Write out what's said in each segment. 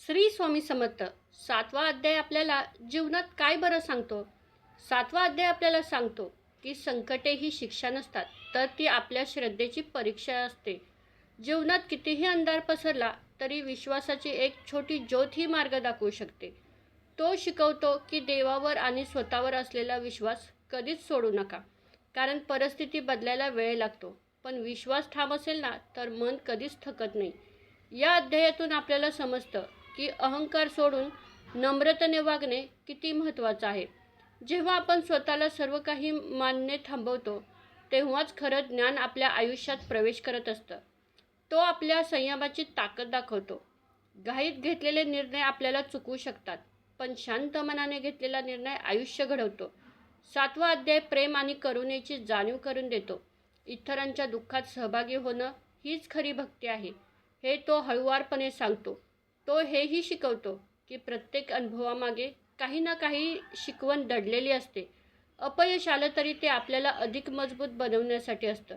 श्री स्वामी समर्थ. 7वा अध्याय आपल्याला जीवनात काय बरं सांगतो? 7वा अध्याय आपल्याला सांगतो की संकटे ही शिक्षा नसतात, तर ती आपल्या श्रद्धेची परीक्षा असते. जीवनात कितीही अंधार पसरला तरी विश्वासाची एक छोटी ज्योत ही मार्ग दाखवू शकते. तो शिकवतो की देवावर आणि स्वतःवर असलेला विश्वास कधीच सोडू नका, कारण परिस्थिती बदलायला वेळ लागतो, पण विश्वास ठाम असेल ना तर मन कधीच थकत नाही. या अध्यायातून आपल्याला समजतं की अहंकार सोडून नम्रतेने वागणे किती महत्त्वाचं आहे. जेव्हा आपण स्वतःला सर्व काही मानणे थांबवतो, तेव्हाच खरं ज्ञान आपल्या आयुष्यात प्रवेश करत असतं. तो आपल्या संयमाची ताकद दाखवतो. घाईत घेतलेले निर्णय आपल्याला चुकवू शकतात, पण शांत मनाने घेतलेला निर्णय आयुष्य घडवतो. 7वा अध्याय प्रेम आणि करुणेची जाणीव करून देतो. इतरांच्या दुःखात सहभागी होणं हीच खरी भक्ती आहे, हे तो हळुवारपणे सांगतो. तो हेही शिकवतो की प्रत्येक अनुभवामागे काही ना काही शिकवण दडलेली असते. अपयश आलं तरी ते आपल्याला अधिक मजबूत बनवण्यासाठी असतं.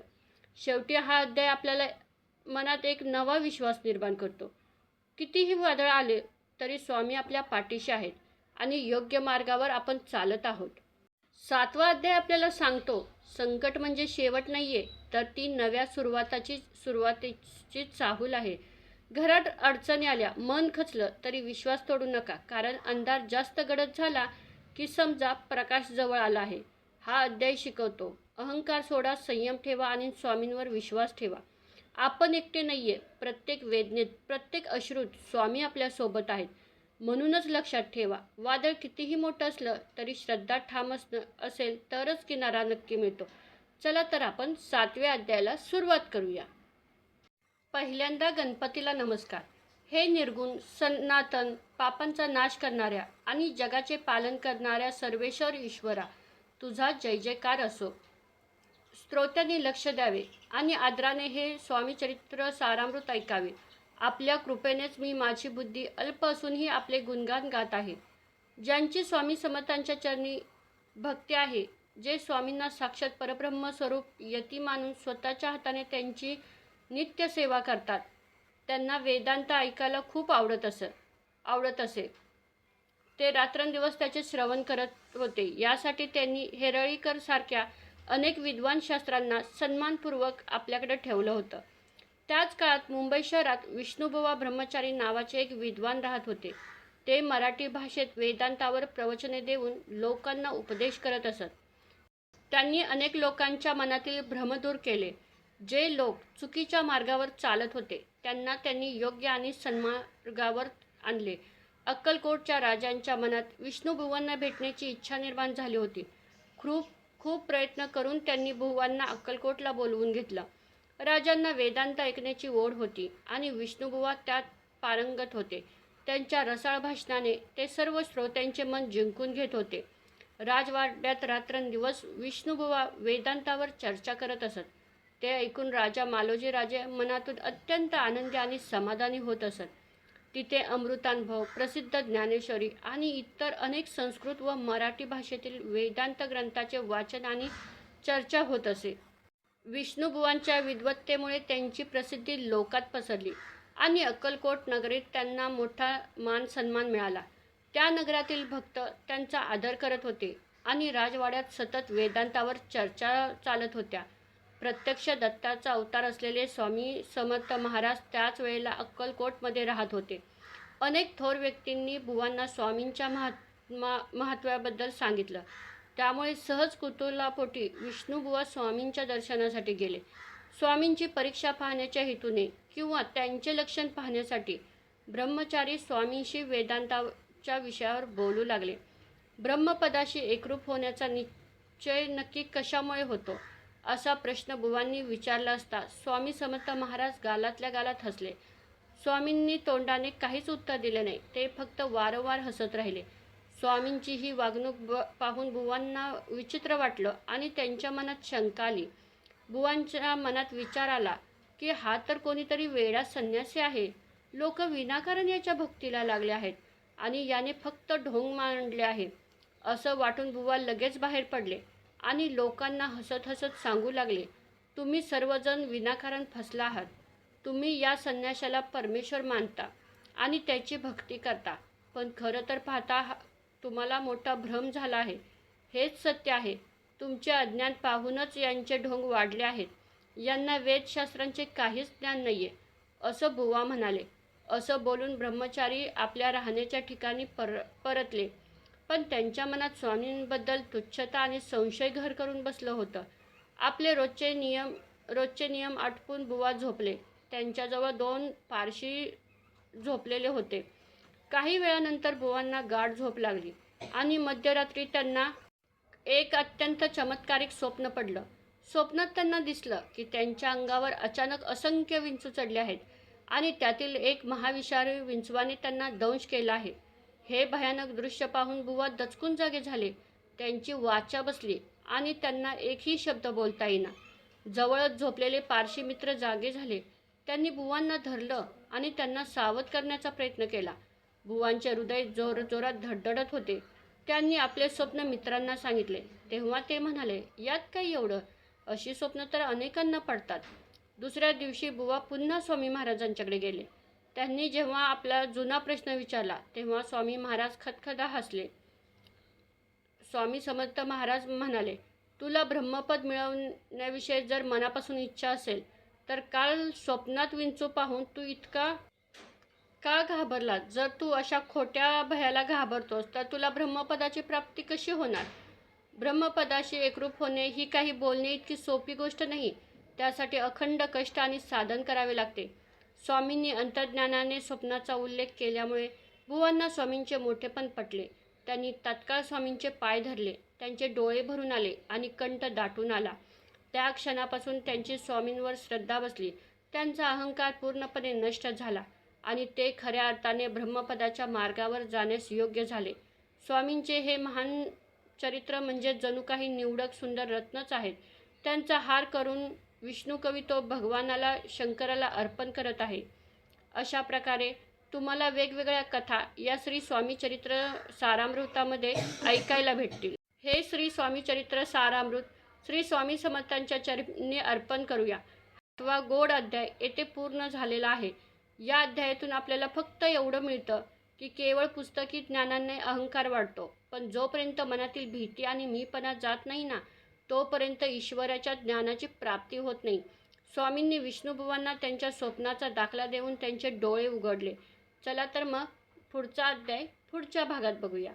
शेवटी हा अध्याय आपल्याला मनात एक नवा विश्वास निर्माण करतो. कितीही वादळ आले तरी स्वामी आपल्या पाठीशी आहेत आणि योग्य मार्गावर आपण चालत आहोत. 7वा अध्याय आपल्याला सांगतो, संकट म्हणजे शेवट नाहीये, तर ती नव्या सुरुवातीची चाहूल आहे. घरात अडचणी आल्या, मन खचलं तरी विश्वास तोडू नका, कारण अंधार जास्त गडद झाला की समजा प्रकाश जवळ आला आहे. हा अध्याय शिकवतो, अहंकार सोडा, संयम ठेवा आणि स्वामींवर विश्वास ठेवा. आपण एकटे नाहीये. प्रत्येक वेदनेत, प्रत्येक अश्रूत स्वामी आपल्या सोबत आहेत. म्हणूनच लक्षात ठेवा, वादळ कितीही मोठं असलं तरी श्रद्धा ठाम असेल तरच किनारा नक्की मिळतो. चला तर आपण 7व्या अध्यायाला सुरुवात करूया. पहिल्यांदा गणपतीला नमस्कार. हे निर्गुण, सनातन, पापांचा नाश करणाऱ्या आणि जगाचे पालन करणाऱ्या सर्वेश्वर ईश्वरा, तुझा जय जयकार असो. श्रोत्यांनी लक्ष द्यावे आणि आदराने हे स्वामीचरित्र सारामृत ऐकावे. आपल्या कृपेनेच मी माझी बुद्धी अल्प असूनही आपले गुणगान गात आहे. ज्यांची स्वामी समर्थांच्या चरणी भक्ती आहे, जे स्वामींना साक्षात परब्रह्म स्वरूप यती मानून स्वतःच्या हाताने त्यांची नित्य सेवा करतात, त्यांना वेदांत ऐकायला खूप आवडत असे. ते रात्रंदिवस त्याचे श्रवण करत होते. यासाठी त्यांनी हेरळीकर सारख्या अनेक विद्वान शास्त्रांना सन्मानपूर्वक आपल्याकडे ठेवलं होतं. त्याच काळात मुंबई शहरात विष्णुबुवा ब्रह्मचारी नावाचे एक विद्वान राहत होते. ते मराठी भाषेत वेदांतावर प्रवचने देऊन लोकांना उपदेश करत असत. त्यांनी अनेक लोकांच्या मनातील भ्रम दूर केले. जे लोक चुकीच्या मार्गावर चालत होते त्यांना त्यांनी योग्य आणि सन्मार्गावर आणले. अक्कलकोटच्या राजांच्या मनात विष्णुबुवांना भेटण्याची इच्छा निर्माण झाली होती. खूप प्रयत्न करून त्यांनी बुवांना अक्कलकोटला बोलवून घेतलं. राजांना वेदांत ऐकण्याची ओढ होती आणि विष्णुबुवा त्यात पारंगत होते. त्यांच्या रसाळ भाषणाने ते सर्व श्रोत्यांचे मन जिंकून घेत होते. राजवाड्यात रात्रंदिवस विष्णुबुवा वेदांतावर चर्चा करत असत. ते ऐकून राजा मालोजी राजे मनातून अत्यंत आनंदी आणि समाधानी होत असत. तिथे अमृतानुभव, प्रसिद्ध ज्ञानेश्वरी आणि इतर अनेक संस्कृत व मराठी भाषेतील वेदांत ग्रंथाचे वाचन आणि चर्चा होत असे. विष्णुबुवांच्या विद्वत्तेमुळे त्यांची प्रसिद्धी लोकात पसरली आणि अक्कलकोट नगरीत त्यांना मोठा मान सन्मान मिळाला. त्या नगरातील भक्त त्यांचा आदर करत होते आणि राजवाड्यात सतत वेदांतावर चर्चा चालत होत्या. प्रत्यक्ष दत्ताचा अवतार असलेले स्वामी समर्थ महाराज त्याच वेळेला अक्कलकोटमध्ये राहत होते. अनेक थोर व्यक्तींनी बुवांना स्वामींच्या महत्त्वाबद्दल सांगितलं. त्यामुळे सहज कुतूहलापोटी विष्णुबुवा स्वामींच्या दर्शनासाठी गेले. स्वामींची परीक्षा पाहण्याच्या हेतूने किंवा त्यांचे लक्षण पाहण्यासाठी ब्रह्मचारी स्वामींशी वेदांताच्या विषयावर बोलू लागले. ब्रह्मपदाशी एकरूप होण्याचा निश्चय नक्की कशामुळे होतो, असा प्रश्न बुवांनी विचारला असता स्वामी समर्थ महाराज गालातल्या गालात हसले. स्वामींनी तोंडाने काहीच उत्तर दिले नाही. ते फक्त वारंवार हसत राहिले. स्वामींची ही वागणूक पाहून बुवांना विचित्र वाटलं आणि त्यांच्या मनात शंका आली. बुवांच्या मनात विचार आला की हा तर कोणीतरी वेडा संन्यासी आहे. लोक विनाकारण याच्या भक्तीला लागले आहेत आणि याने फक्त ढोंग मांडले आहे. असं वाटून बुवा लगेच बाहेर पडले आणि लोकांना हसत हसत सांगू लागले, तुम्ही सर्वजण विनाकारण फसला आहात. तुम्ही या संन्याशाला परमेश्वर मानता, आणि त्याची भक्ती करता. पण खरं तर पाहता तुम्हाला मोठा भ्रम झाला आहे. हेच सत्य आहे. तुमचे अज्ञान पाहूनच यांचे ढोंग वाढले आहेत. यांना वेदशास्त्रांचे काहीच ज्ञान नाही आहे, असं बुवा म्हणाले. असं बोलून ब्रह्मचारी आपल्या राहण्याच्या ठिकाणी परतले. पण त्यांच्या मनात स्वामींबद्दल तुच्छता आणि संशय घर करून बसलं होतं. आपले रोजचे नियम आटपून बुवा झोपले. त्यांच्याजवळ 2 पारशी झोपलेले होते. काही वेळानंतर बुवांना गाढ झोप लागली आणि मध्यरात्री त्यांना एक अत्यंत चमत्कारिक स्वप्न पडलं. स्वप्नात त्यांना दिसलं की त्यांच्या अंगावर अचानक असंख्य विंचू चढले आहेत आणि त्यातील एक महाविषारी विंचवाने त्यांना दंश केला आहे. हे भयानक दृश्य पाहून बुवा दचकून जागे झाले. त्यांची वाचा बसली आणि त्यांना एकही शब्द बोलता येईना. जवळच झोपलेले पारशी मित्र जागे झाले. त्यांनी बुवांना धरलं आणि त्यांना सावध करण्याचा प्रयत्न केला. बुवांचे हृदय जोरजोरात धडधडत होते. त्यांनी आपले स्वप्न मित्रांना सांगितले. तेव्हा ते म्हणाले, यात काही एवढं? अशी स्वप्न तर अनेकांना पडतात. दुसऱ्या दिवशी बुवा पुन्हा स्वामी महाराजांच्याकडे गेले. त्यांनी जेव्हा आपला जुना प्रश्न विचारला तेव्हा स्वामी महाराज खदखदा हसले. स्वामी समर्थ महाराज म्हणाले, तुला ब्रह्मपद मिळवण्याविषयी जर मनापासून इच्छा असेल तर काल स्वप्नात विंचू पाहून तू इतका का घाबरलात? जर तू अशा खोट्या भयाला घाबरतोस तर तुला ब्रह्मपदाची प्राप्ती कशी होणार? ब्रह्मपदाशी एकरूप होणे ही काही बोलणे इतकी सोपी गोष्ट नाही. त्यासाठी अखंड कष्ट आणि साधन करावे लागते. स्वामींनी अंतर्ज्ञानाने स्वप्नाचा उल्लेख केल्यामुळे बुवांना स्वामींचे मोठेपण पटले. त्यांनी तात्काळ स्वामींचे पाय धरले. त्यांचे डोळे भरून आले आणि कंठ दाटून आला. त्या क्षणापासून त्यांची स्वामींवर श्रद्धा बसली. त्यांचा अहंकार पूर्णपणे नष्ट झाला आणि ते खऱ्या अर्थाने ब्रह्मपदाच्या मार्गावर जाण्यास योग्य झाले. स्वामींचे हे महान चरित्र म्हणजे जणू काही निवडक सुंदर रत्नच आहेत. त्यांचा हार करून विष्णुकवी तो भगवानाला शंकराला अर्पण करत आहे. अशा प्रकारे तुम्हाला वेगवेगळ्या कथा या श्री स्वामी चरित्र सारामृतामध्ये ऐकायला भेटतील. हे श्री स्वामी चरित्र सारामृत श्री स्वामी समर्थांच्या चरणी अर्पण करूया. 8वा गोड अध्याय येथे पूर्ण झालेला आहे. या अध्यायातून आपल्याला फक्त एवढं मिळतं की केवळ पुस्तकी ज्ञानाने अहंकार वाढतो, पण जोपर्यंत मनातील भीती आणि मीपणा जात नाही ना, तोपर्यंत ईश्वराच्या ज्ञानाची प्राप्ती होत नाही. स्वामींनी विष्णुबुवांना त्यांच्या स्वप्नाचा दाखला देऊन त्यांचे डोळे उघडले. चला तर मग पुढचा अध्याय पुढच्या भागात बघूया.